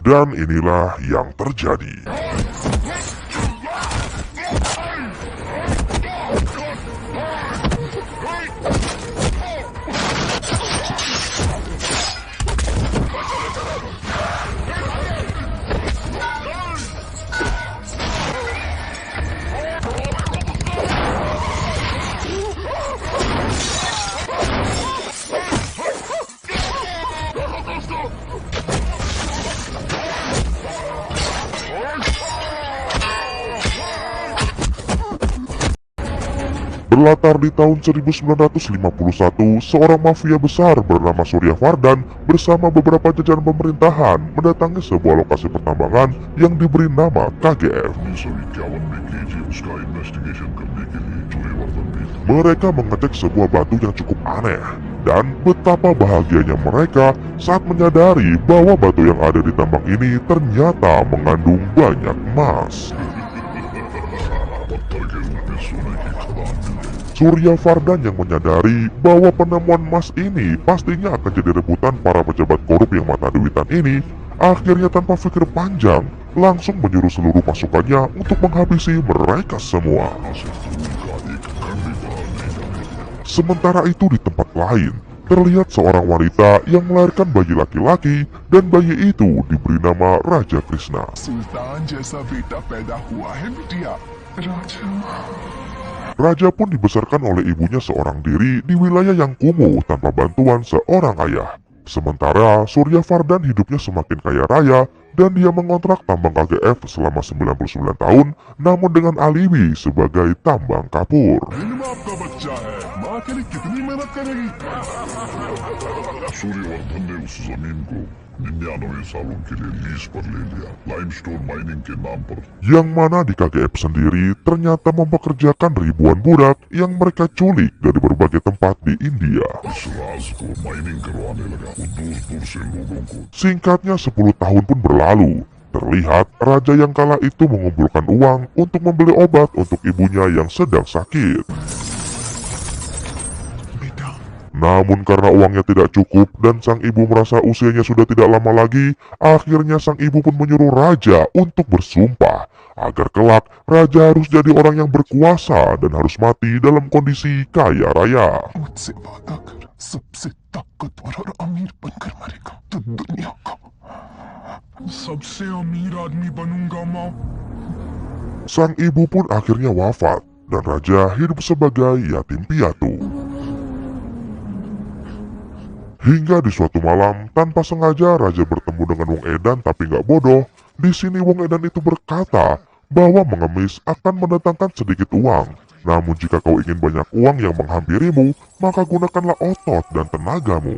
Dan inilah yang terjadi. Berlatar di tahun 1951, seorang mafia besar bernama Surya Vardan bersama beberapa jajaran pemerintahan mendatangi sebuah lokasi pertambangan yang diberi nama KGF. Mereka mengecek sebuah batu yang cukup aneh, dan betapa bahagianya mereka saat menyadari bahwa batu yang ada di tambang ini ternyata mengandung banyak emas. Surya Vardan yang menyadari bahwa penemuan emas ini pastinya akan jadi rebutan para pejabat korup yang mata duitan ini, akhirnya tanpa pikir panjang langsung menyuruh seluruh pasukannya untuk menghabisi mereka semua. Sementara itu di tempat lain, terlihat seorang wanita yang melahirkan bayi laki-laki dan bayi itu diberi nama Raja Krishna. Raja pun dibesarkan oleh ibunya seorang diri di wilayah yang kumuh tanpa bantuan seorang ayah. Sementara Surya Vardan hidupnya semakin kaya raya dan dia mengontrak tambang KGF selama 99 tahun namun dengan alibi sebagai tambang kapur. Yang mana di KGF sendiri ternyata mempekerjakan ribuan budak yang mereka culik dari berbagai tempat di India. Singkatnya 10 tahun pun berlalu. Terlihat raja yang kala itu mengumpulkan uang untuk membeli obat untuk ibunya yang sedang sakit. Namun karena uangnya tidak cukup dan sang ibu merasa usianya sudah tidak lama lagi, akhirnya sang ibu pun menyuruh raja untuk bersumpah agar kelak raja harus jadi orang yang berkuasa dan harus mati dalam kondisi kaya raya. Sang ibu pun akhirnya wafat dan raja hidup sebagai yatim piatu. Hingga di suatu malam, tanpa sengaja raja bertemu dengan Wong Edan tapi nggak bodoh. Di sini Wong Edan itu berkata bahwa mengemis akan mendatangkan sedikit uang. Namun jika kau ingin banyak uang yang menghampirimu, maka gunakanlah otot dan tenagamu.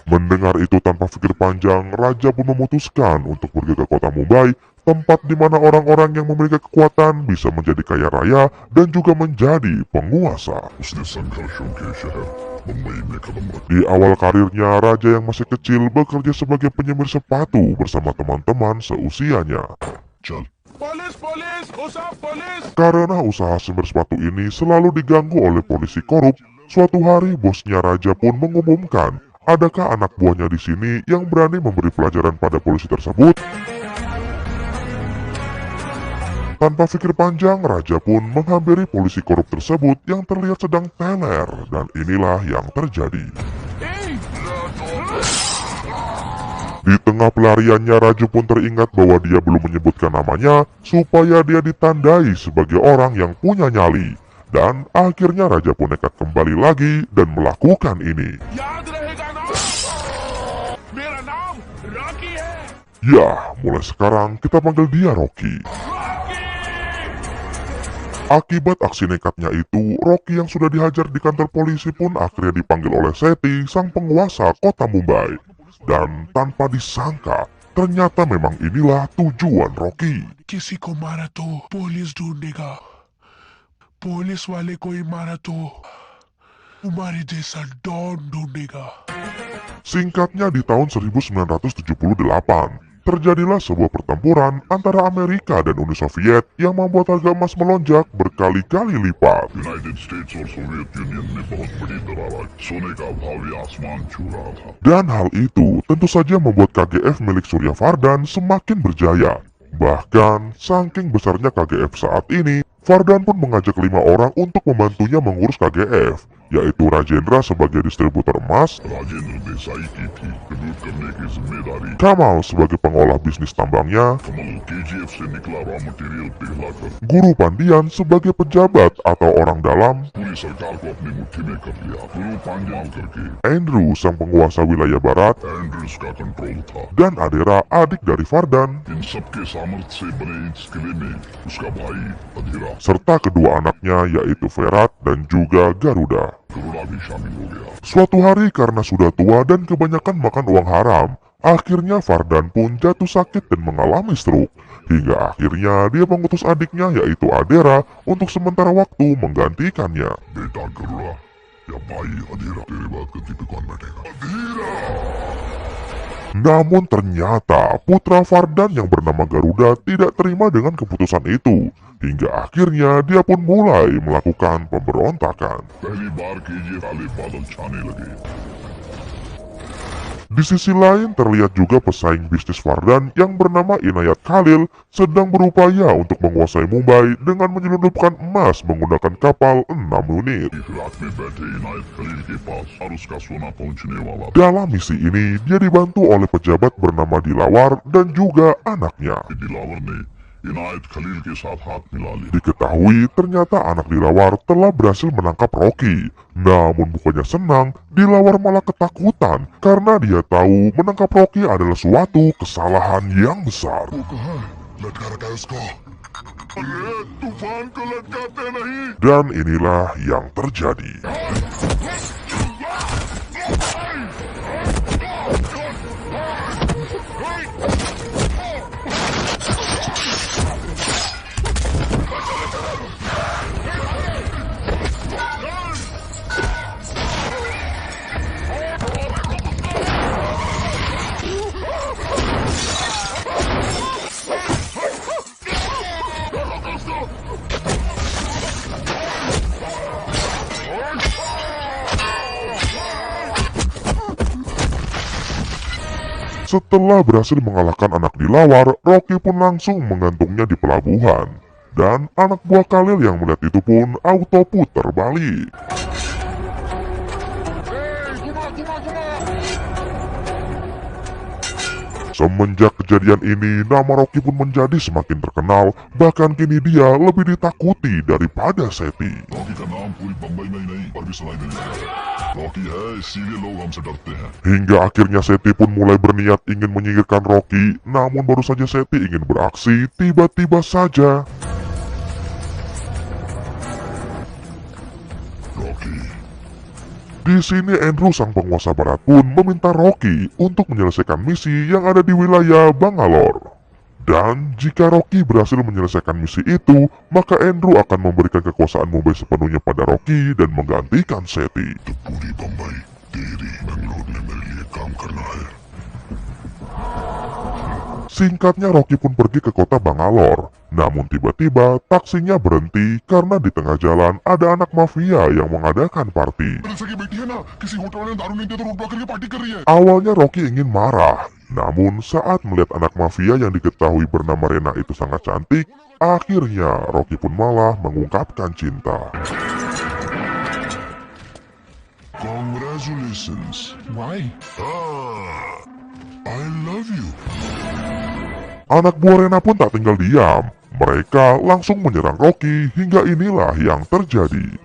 Mendengar itu tanpa pikir panjang, raja pun memutuskan untuk pergi ke kota Mumbai, tempat di mana orang-orang yang memiliki kekuatan bisa menjadi kaya raya dan juga menjadi penguasa. Di awal karirnya, raja yang masih kecil bekerja sebagai penyemir sepatu bersama teman-teman seusianya. Karena usaha semir sepatu ini selalu diganggu oleh polisi korup, suatu hari bosnya raja pun mengumumkan, adakah anak buahnya di sini yang berani memberi pelajaran pada polisi tersebut? Tanpa pikir panjang, raja pun menghampiri polisi korup tersebut yang terlihat sedang teler, dan inilah yang terjadi. Di tengah pelariannya, raja pun teringat bahwa dia belum menyebutkan namanya supaya dia ditandai sebagai orang yang punya nyali. Dan akhirnya raja pun nekat kembali lagi dan melakukan ini. Ya, mulai sekarang kita panggil dia Rocky. Akibat aksi nekatnya itu, Rocky yang sudah dihajar di kantor polisi pun akhirnya dipanggil oleh Sethi, sang penguasa kota Mumbai. Dan tanpa disangka, ternyata memang inilah tujuan Rocky. किसी को मारा तो पुलिस ढूंढेगा, पुलिस वाले कोई मारा तो तुम्हारे जैसा डॉन ढूंढेगा. Singkatnya di tahun 1978, terjadilah sebuah pertempuran antara Amerika dan Uni Soviet yang membuat harga emas melonjak berkali-kali lipat. United states और सोवियत यूनियन में बहुत बड़ी दरार आई। सोने का भाव भी आसमान छू रहा था। Dan hal itu tentu saja membuat KGF milik Surya Vardan semakin berjaya. Bahkan, saking besarnya KGF saat ini, Vardan pun mengajak 5 orang untuk membantunya mengurus KGF, yaitu Rajendra sebagai distributor emas, Rajendra देसाई की थी रिक्रूट करने की जिम्मेदारी। Kamal sebagai pengolah bisnis tambangnya, कमल केजीएफ से निकला raw material पिघलाकर Guru Pandian sebagai pejabat atau orang dalam, पूरी सरकार को अपनी मुट्ठी में कर लिया। गुरु पांजाल करके Andrew sang penguasa wilayah barat, Andrews का कंट्रोल था। dan Adera adik dari Vardan, इन सबके सामर्थ्य से बने इस किले में उसका भाई अधीरा serta kedua anaknya yaitu Ferat dan juga Garuda. Garuda भी शामिल हो गया। Suatu hari karena sudah tua dan kebanyakan makan uang haram, akhirnya Vardan pun jatuh sakit dan mengalami stroke. Hingga akhirnya dia mengutus adiknya yaitu Adera untuk sementara waktu menggantikannya. बेटा गरुड़ा या भाई अधीरा तेरी बात करती पे कौन बैठेगा? Namun ternyata putra Vardan yang bernama Garuda tidak terima dengan keputusan itu. Hingga akhirnya dia pun mulai melakukan pemberontakan. पहली बार केजीएफ काले बादल छाने लगे। Di sisi lain terlihat juga pesaing bisnis Vardan yang bernama Inayat Khalil sedang berupaya untuk menguasai Mumbai dengan menyelundupkan emas menggunakan kapal 6 unit. इस रात में बैठे इनायत खलील के पास और उसका सोना पहुंचने वाला था। Dalam misi ini dia dibantu oleh pejabat bernama Dilawar dan juga anaknya. Dilawar ने इनायत खलील के साथ हाथ मिला लिया। Diketahui ternyata anak Dilawar telah berhasil menangkap Rocky. Namun bukannya senang, Dilawar malah ketakutan karena dia tahu menangkap Rocky adalah suatu kesalahan yang besar. कहाँ है? लटका रखा है उसको। अरे तूफान को लटकाते नहीं। Dan inilah yang terjadi. Setelah berhasil mengalahkan anak Dilawar, Rocky pun langsung mengantungnya di pelabuhan. Dan anak buah Khalil yang melihat itu pun auto putar balik. Semenjak kejadian ini, nama Rocky pun menjadi semakin terkenal, bahkan kini dia lebih ditakuti daripada Seti. Rocky का नाम पूरी बम्बई में ही नहीं पर भी सुनाई देने लगा। रॉकी है इसीलिए लोग हमसे डरते हैं। Hingga akhirnya Seti pun mulai berniat ingin menyingkirkan Rocky, namun baru saja Seti ingin beraksi, tiba-tiba saja Rocky di sini Andrew sang penguasa barat pun meminta Rocky untuk menyelesaikan misi yang ada di wilayah Bangalore. Dan jika Rocky berhasil menyelesaikan misi itu, maka Andrew akan memberikan kekuasaan Mumbai sepenuhnya pada Rocky dan menggantikan Seti. तो पूरी बम्बई तेरी बेंगलोर में मेरे लिए काम करना है। Singkatnya Rocky pun pergi ke kota Bangalore. Namun tiba-tiba taksinya berhenti karena di tengah jalan ada anak mafia yang mengadakan party. की बेटी है ना किसी होटल में दारू नहीं दिया तो रोड ब्लॉक करके पार्टी कर रही है। Awalnya Rocky ingin marah, namun saat melihat anak mafia yang diketahui bernama Rena itu sangat cantik, akhirnya Rocky pun malah mengungkapkan cinta. Congratulations. Why? I love you. Anak buah Rena pun tak tinggal diam. Mereka langsung menyerang Rocky hingga inilah yang terjadi.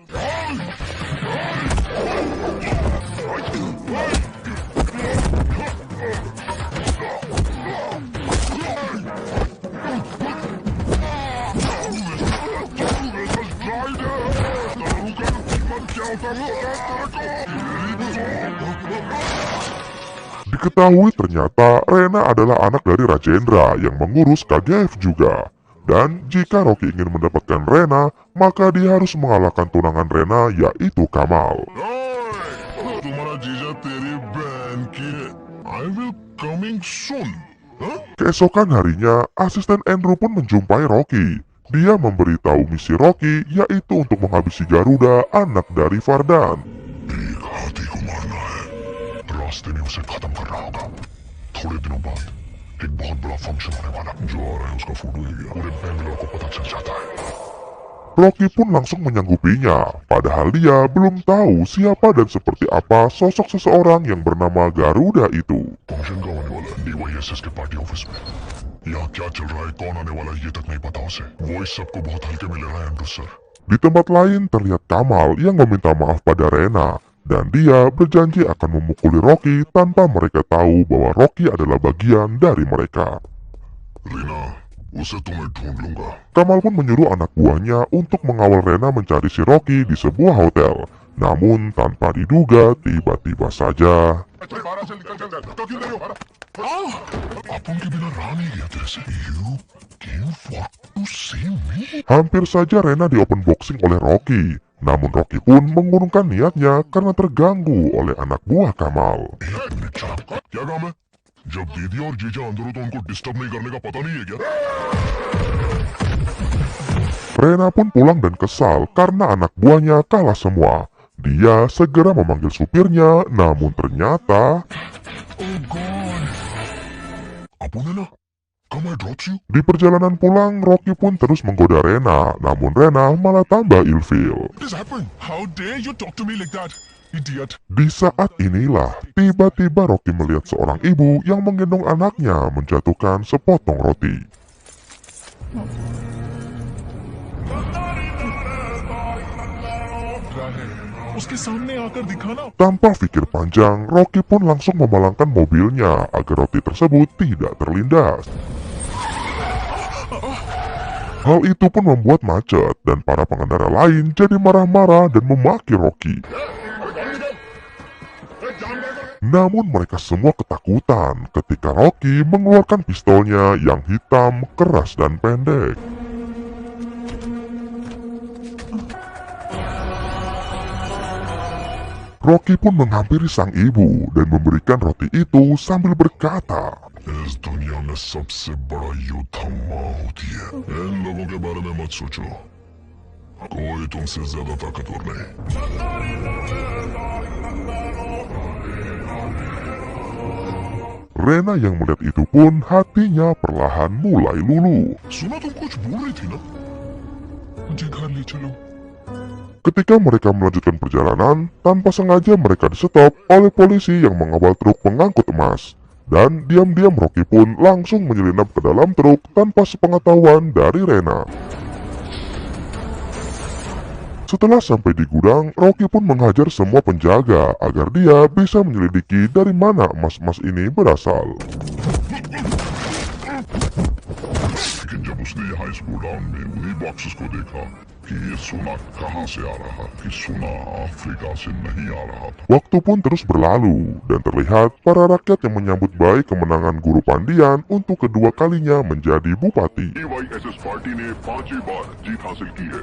Diketahui ternyata Rena adalah anak dari Rajendra yang mengurus KGF juga. Dan jika Rocky ingin mendapatkan Rena, maka dia harus mengalahkan tunangan Rena yaitu Kamal. तुम्हारा जीजा तेरी बहन की I will coming soon. Keesokan harinya, asisten Andrew pun menjumpai Rocky. Dia memberitahu misi Rocky, yaitu untuk menghabisi Garuda, anak dari Vardan. एक हाथी को मारना है, रास्ते में उसे खत्म करना होगा। थोड़े दिनों बाद एक बहुत बड़ा फंक्शन होने वाला, जो आ रहा है उसका फोटो ले लिया, पूरे बेंगलोर को पता चल जाता है। Rocky pun langsung menyanggupinya, padahal dia belum tahu siapa dan seperti apa sosok seseorang yang bernama Garuda itu. Function का होने वाला है DYSS के पार्टी ऑफिस में। यहाँ क्या चल रहा है, कौन आने वाला है, ये तक नहीं पता उसे। वो इस सबको बहुत हल्के में ले रहा है Andrew sir. Di tempat lain terlihat Kamal yang meminta maaf pada Rena, dan dia berjanji akan memukuli Rocky tanpa mereka tahu bahwa Rocky adalah bagian dari mereka. Reena, उसे तो मैं ढूंढ लूंगा। Kamal pun menyuruh anak buahnya untuk mengawal Rena mencari si Rocky di sebuah hotel. Namun tanpa diduga, tiba-tiba saja अपन के बिना रहा नहीं गया तेरे से। You came for to see me? hampir saja Rena di open boxing oleh Rocky. Namun Rocky pun mengurungkan niatnya karena terganggu oleh anak buah Kamal. एक मिनट चुप। क्या काम है? जब दीदी और जीजा अंदर हो तो उनको डिस्टर्ब नहीं करने का पता नहीं है क्या? Rena pun pulang dan kesal karena anak buahnya kalah semua. Dia segera memanggil supirnya, namun ternyata Oh God! Apu ने ना, come I drops you? di perjalanan pulang Rocky pun terus menggoda Rena, namun Rena malah tambah ilfil. What has happened? How dare you talk to me like that? Idiot. Di saat inilah, tiba-tiba Rocky melihat seorang ibu yang menggendong anaknya menjatuhkan sepotong roti. उसके सामने आकर दिखाना। Tanpa pikir panjang, Rocky pun langsung memalangkan mobilnya agar roti tersebut tidak terlindas. Hal itu pun membuat macet dan para pengendara lain jadi marah-marah dan memaki Rocky. Namun mereka semua ketakutan ketika Rocky mengeluarkan pistolnya yang hitam, keras, dan pendek. Rocky pun menghampiri sang ibu dan memberikan roti itu sambil berkata, इस दुनिया में सबसे बड़ा युद्ध माँ होती है। इन लोगों के बारे में मत सोचो, कोई तुमसे ज्यादा ताकतवर नहीं। Rena yang melihat itu pun hatinya perlahan mulai luluh. सुना तुम कुछ बोल रही थी ना? मुझे घर ले चलो। Ketika mereka melanjutkan perjalanan, tanpa sengaja mereka disetop oleh polisi yang mengawal truk pengangkut emas. Dan diam-diam Rocky pun langsung menyelinap ke dalam truk tanpa sepengetahuan dari Rena. Setelah sampai di gudang, Rocky pun menghajar semua penjaga agar dia bisa menyelidiki dari mana emas-emas ini berasal. लेकिन जब उसने यहाँ इस गोडाउन में उन्हीं बॉक्सेस को देखा कि ये सोना कहाँ से आ रहा, कि सोना अफ्रीका से नहीं आ रहा था। Waktu pun terus berlalu, dan terlihat para rakyat yang menyambut baik kemenangan Guru Pandian untuk kedua kalinya menjadi bupati. DYSS party ने 5वीं बार जीत हासिल की है।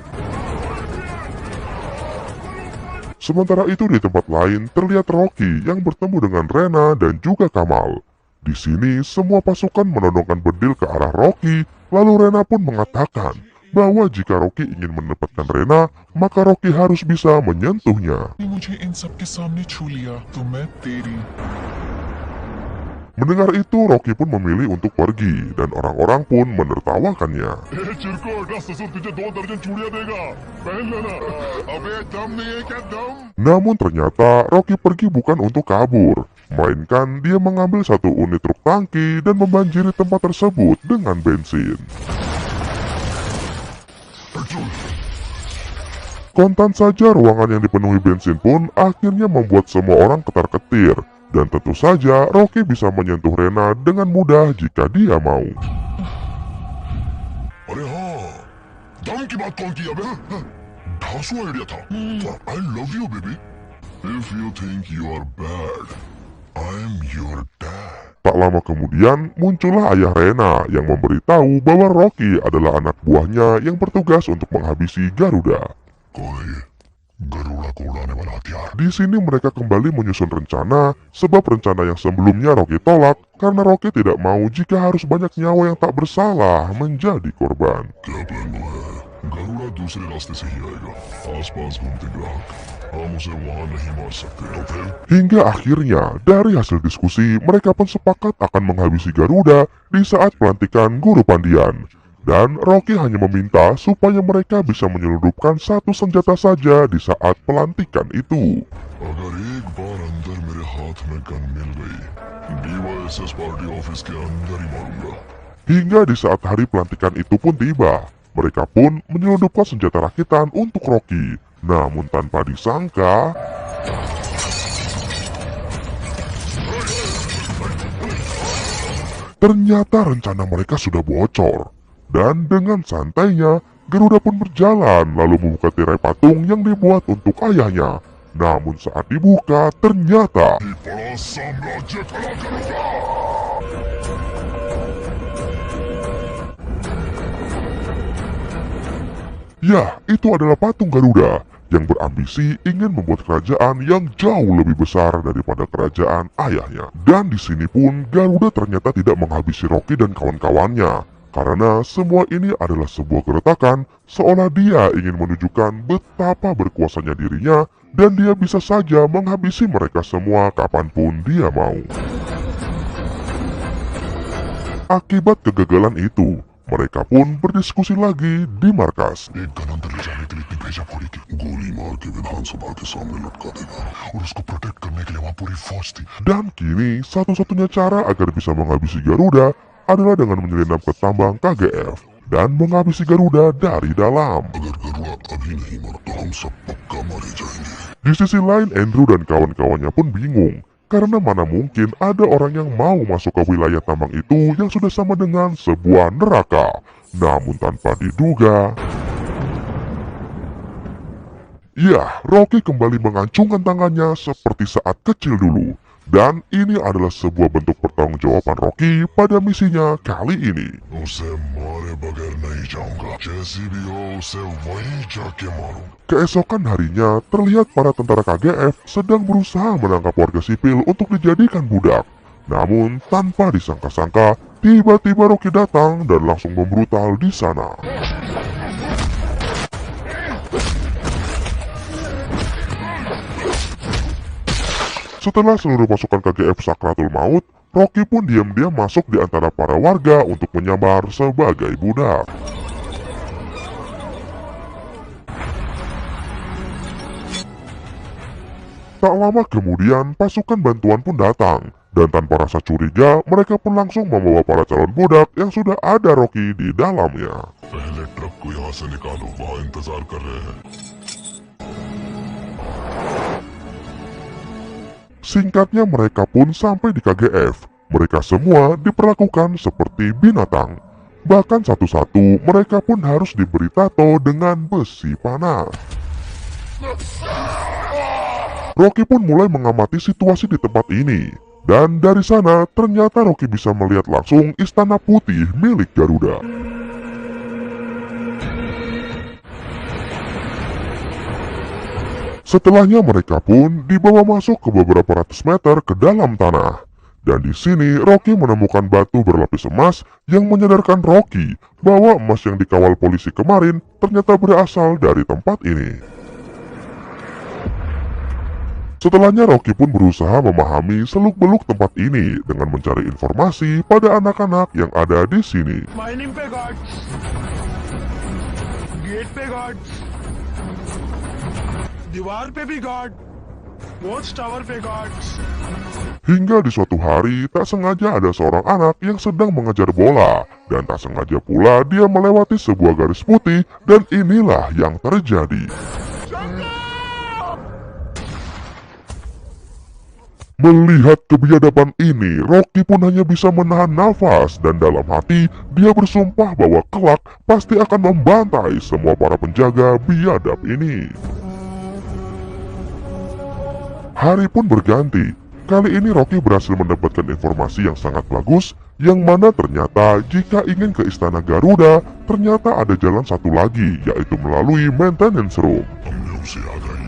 Sementara itu di tempat lain terlihat Rocky yang bertemu dengan Rena dan juga Kamal. Di sini semua pasukan menodongkan bedil ke arah Rocky, lalu Rena pun mengatakan bahwa jika Rocky ingin mendapatkan Rena, maka Rocky harus bisa menyentuhnya. मुझे इन सब के सामने छू लिया तो मैं तेरी। Mendengar itu, Rocky pun memilih untuk pergi, dan orang-orang pun menertawakannya. चिरकुट, ससुर तुझे 2 दर्जन चूड़ियां देगा, पहन लेना। अबे दम नहीं है क्या दम? Namun ternyata Rocky pergi bukan untuk kabur, melainkan dia mengambil satu unit truk tangki dan membanjiri tempat tersebut dengan bensin. Petrol. Kontan saja ruangan yang dipenuhi bensin pun akhirnya membuat semua orang ketar-ketir. Dan tentu saja Rocky bisa menyentuh Rena dengan mudah jika dia mau. अरे हाँ, दम की बात कौन की अबे? धांसू आइडिया था। I love you baby. If you think you are bad, I'm your dad. Tak lama kemudian muncullah ayah Rena yang memberitahu bahwa Rocky adalah anak buahnya yang bertugas untuk menghabisi Garuda. कौन है ये? गरुड़ा को उड़ाने वाला हथियार। Di sini mereka kembali menyusun rencana, sebab rencana yang sebelumnya Rocky tolak karena Rocky tidak mau jika harus banyak nyawa yang tak bersalah menjadi korban. क्या प्लान हुआ है? गरुड़ा दूसरे रास्ते से ही आएगा, आसपास घूमते ग्राहक, हम उसे वहाँ नहीं मार सकते। तो फिर Hingga akhirnya, dari hasil diskusi, mereka pun sepakat akan menghabisi Garuda di saat pelantikan guru pandian. Dan Rocky hanya meminta supaya mereka bisa menyelundupkan satu senjata saja di saat pelantikan itu. अगर एक बार अंदर मेरे हाथ में गन मिल गई, DYSS party office के अंदर ही मारूंगा। Hingga di saat hari pelantikan itu pun tiba, mereka pun menyelundupkan senjata rakitan untuk Rocky. Namun tanpa disangka, ternyata rencana mereka sudah bocor. Dan dengan santainya, Garuda pun berjalan lalu membuka tirai patung yang dibuat untuk ayahnya. Namun saat dibuka, ternyata ये बड़ा साम्राज्य खड़ा करूंगा। ya, itu adalah patung Garuda yang berambisi ingin membuat kerajaan yang jauh lebih besar daripada kerajaan ayahnya. Dan di sini pun Garuda ternyata tidak menghabisi Rocky dan kawan-kawannya, karena semua ini adalah sebuah geretakan seolah dia ingin menunjukkan betapa berkuasanya dirinya dan dia bisa saja menghabisi mereka semua kapanpun dia mau. Akibat kegagalan itu, mereka pun berdiskusi lagi di markas. एक गन अंदर ले जाने के लिए इतनी भेजा फोड़ी की गोली मार के विधानसभा के सामने लटका देगा और उसको प्रोटेक्ट करने के लिए वहाँ पूरी फौज थी। Dan kini, satu-satunya cara agar bisa menghabisi Garuda adalah dengan menyelinap ke tambang KGF dan menghabisi Garuda dari dalam. अगर गरुड़ा अभी नहीं मरा तो हम सब पक्का मारे जाएंगे। Di sisi lain, Andrew dan kawan-kawannya pun bingung, karena mana mungkin ada orang yang mau masuk ke wilayah tambang itu yang sudah sama dengan sebuah neraka. Namun tanpa diduga, ya, Rocky kembali mengacungkan tangannya seperti saat kecil dulu. Dan ini adalah sebuah bentuk pertanggungjawaban Rocky pada misinya kali ini. उसे मारे बगैर नहीं जाऊंगा, जैसी भी हो उसे वहीं जाके मारूं। Keesokan harinya, terlihat para tentara KGF sedang berusaha menangkap warga sipil untuk dijadikan budak. Namun, tanpa disangka-sangka, tiba-tiba Rocky datang dan langsung membrutal di sana. Setelah seluruh pasukan KGF sakratul maut, Rocky pun diam-diam masuk di antara para warga untuk menyamar sebagai budak. Tak lama kemudian, pasukan bantuan pun datang, dan tanpa rasa curiga, mereka pun langsung membawa para calon budak yang sudah ada Rocky di dalamnya. पहले ट्रक को यहाँ से निकालो, वहाँ इंतजार कर रहे हैं। Singkatnya mereka pun sampai di KGF. Mereka semua diperlakukan seperti binatang. Bahkan satu-satu mereka pun harus diberi tato dengan besi panas. Rocky pun mulai mengamati situasi di tempat ini. Dan dari sana ternyata Rocky bisa melihat langsung istana putih milik Garuda. Setelahnya mereka pun dibawa masuk ke beberapa ratus meter ke dalam tanah. Dan di sini Rocky menemukan batu berlapis emas yang menyadarkan Rocky bahwa emas yang dikawal polisi kemarin ternyata berasal dari tempat ini. Setelahnya Rocky pun berusaha memahami seluk-beluk tempat ini dengan mencari informasi pada anak-anak yang ada di sini. Mining पे guards, gate पे गार्ड्स, दीवार पे भी guard, watch tower पे guards. Hingga di suatu hari, tak sengaja ada seorang anak yang sedang mengejar bola. Dan tak sengaja pula dia melewati sebuah garis putih dan inilah yang terjadi. Melihat kebiadaban ini, Rocky pun hanya bisa menahan nafas dan dalam hati dia bersumpah bahwa kelak pasti akan membantai semua para penjaga biadab ini. Hari pun berganti. Kali ini Rocky berhasil mendapatkan informasi yang sangat bagus, yang mana ternyata jika ingin ke istana Garuda, ternyata ada jalan satu lagi, yaitu melalui maintenance room. हमने उसे आगाही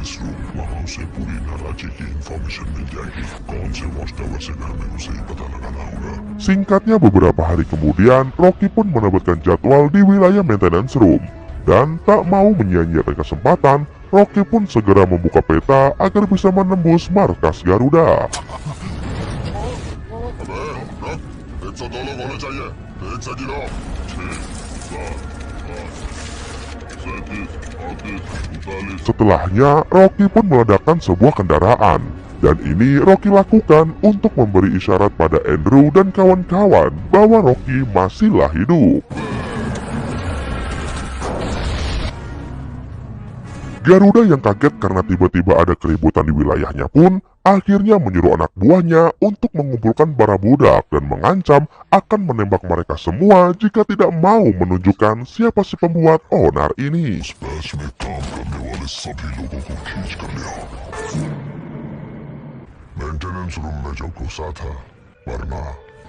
maintenance room, वहाँ से पूरी नाराजी की इंफॉर्मेशन मिल जाएगी। कौन से वॉच टावर से घर में उसे ही पता लगाना होगा। Singkatnya beberapa hari kemudian, Rocky pun menerbitkan jadwal di wilayah maintenance room. Dan tak mau menyia-nyiakan kesempatan, Rocky pun segera membuka peta agar bisa menembus markas Garuda. एक सौ दो लोग होने चाहिए। एक से गिनो। 6, 7, 8, 39, 40। Setelahnya, Rocky pun meledakkan sebuah kendaraan. Dan ini Rocky lakukan untuk memberi isyarat pada Andrew dan kawan-kawan bahwa Rocky masihlah hidup. Garuda yang kaget karena tiba-tiba ada keributan di wilayahnya pun akhirnya menyuruh anak buahnya untuk mengumpulkan para budak dan mengancam akan menembak mereka semua jika tidak mau menunjukkan siapa si pembuat onar ini. Batch में काम करने वाले सभी लोगों को खींच कर ले आओ। मेंटेनेंस रूम में जो घुसा था, वरना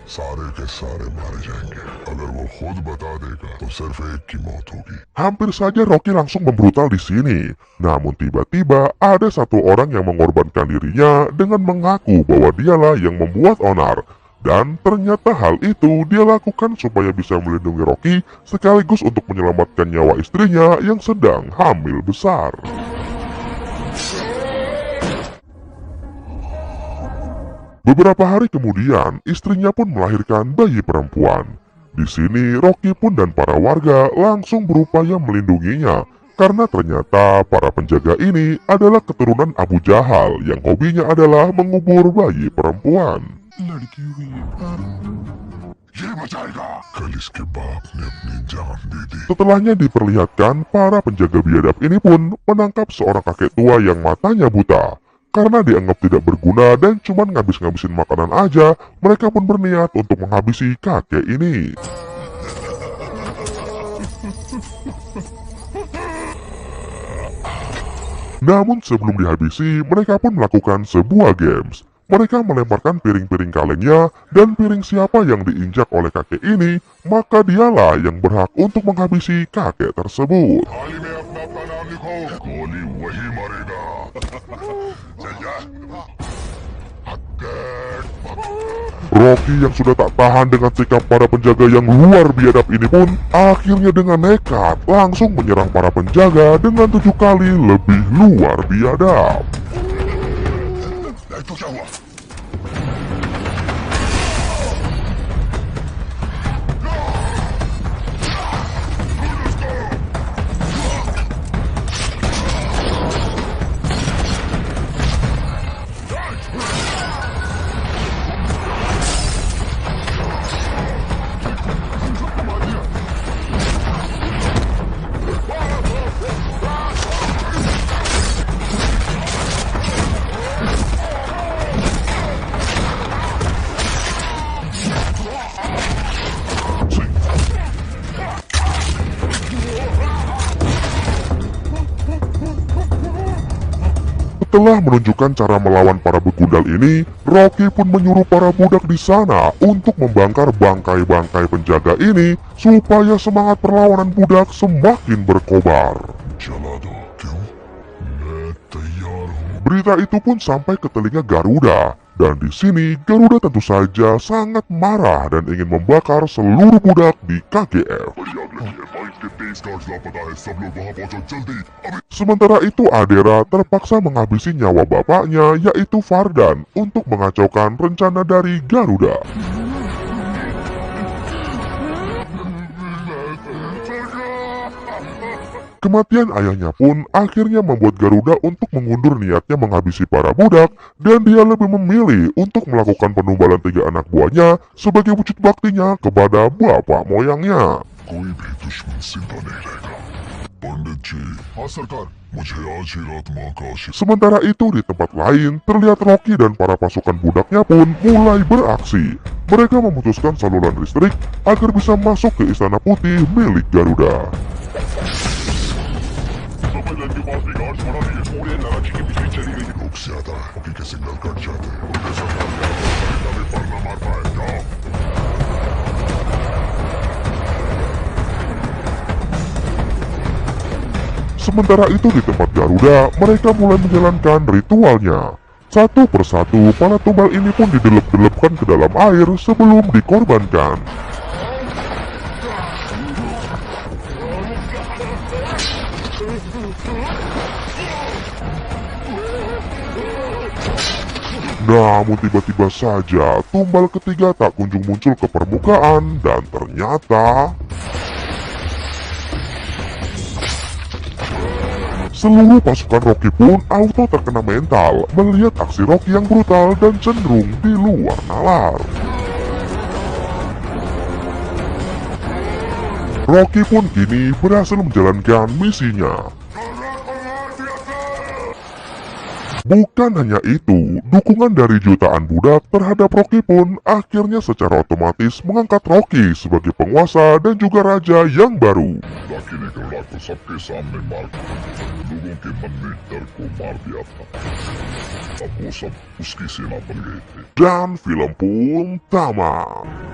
सारे के सारे मारे जाएंगे। अगर वो खुद बता देगा तो सिर्फ एक की मौत होगी। Hampir saja Rocky langsung membrutal di sini. Namun tiba-tiba ada satu orang yang mengorbankan dirinya dengan mengaku bahwa dialah yang membuat onar. Dan ternyata hal itu dia lakukan supaya bisa melindungi Rocky sekaligus untuk menyelamatkan nyawa istrinya yang sedang hamil besar. Beberapa hari kemudian, istrinya pun melahirkan bayi perempuan. Di sini, Rocky pun dan para warga langsung berupaya melindunginya, karena ternyata para penjaga ini adalah keturunan Abu Jahal yang hobinya adalah mengubur bayi perempuan. लड़की हुई है। ये बचाएगा। कल इसके बाप ने अपनी जान दे दी। Setelahnya diperlihatkan, para penjaga biadab ini pun menangkap seorang kakek tua yang matanya buta. Karena dianggap tidak berguna dan cuma ngabis-ngabisin makanan aja, mereka pun berniat untuk menghabisi kakek ini. Namun sebelum dihabisi, mereka pun melakukan sebuah games. Mereka melemparkan piring-piring kalengnya, dan piring siapa yang diinjak oleh kakek ini, maka dialah yang berhak untuk menghabisi kakek tersebut. थाली में अपना अपना नाम लिखो। गोली वही मरेगा। चल जा। Rocky yang sudah tak tahan dengan sikap para penjaga yang luar biadab ini pun akhirnya dengan nekat langsung menyerang para penjaga dengan 7 kali lebih luar biadab. तो क्या हुआ? Setelah menunjukkan cara melawan para begundal ini, Rocky pun menyuruh para budak di sana untuk membangkar bangkai-bangkai penjaga ini supaya semangat perlawanan budak semakin berkobar. चला दो। क्यों? मैं तैयार हूँ। Berita itu pun sampai ke telinga Garuda, dan di sini Garuda tentu saja sangat marah dan ingin membakar seluruh budak di KGF. बड़ी आग लगी है। माइक के 23 गार्ड्स लापता है। सब लोग वहाँ पहुँचो जल्दी। अभी Sementara itu Adera terpaksa menghabisi nyawa bapaknya yaitu Fardan untuk mengacaukan rencana dari Garuda. Kematian ayahnya pun akhirnya membuat Garuda untuk mengundur niatnya menghabisi para budak, dan dia lebih memilih untuk melakukan penumbalan 3 anak buahnya sebagai wujud baktinya kepada bapak moyangnya. कोई भी दुश्मन जिंदा नहीं रहेगा। पंडित जी। हाँ सरकार। मुझे आज ही रात माँ का आशीर्वाद। Sementara itu di tempat lain, terlihat Rocky dan para pasukan budaknya pun mulai beraksi. Mereka memutuskan saluran listrik agar bisa masuk ke Istana Putih milik Garuda. लोग ज्यादा है। ओके के सिग्नल कट जाते हैं। उनके सरकार का भी पढ़ना मार पाए। जाओ। Sementara itu di tempat Garuda, mereka mulai menjalankan ritualnya. Satu persatu, para tumbal ini pun didelep-delepkan ke dalam air sebelum dikorbankan. Namun tiba-tiba saja, tumbal ketiga tak kunjung muncul ke permukaan dan ternyata seluruh pasukan Rocky pun auto terkena mental melihat aksi Rocky yang brutal dan cenderung di luar nalar. Rocky pun kini berhasil menjalankan misinya. Bukan hanya itu, dukungan dari jutaan budak terhadap Rocky pun akhirnya secara otomatis mengangkat Rocky sebagai penguasa dan juga raja yang baru. Lakini kalau aku सबके सामने मार लोगों के मन में डर को मार दिया था अब वो सब उसकी सेना बन गए थे Dan film pun tamat.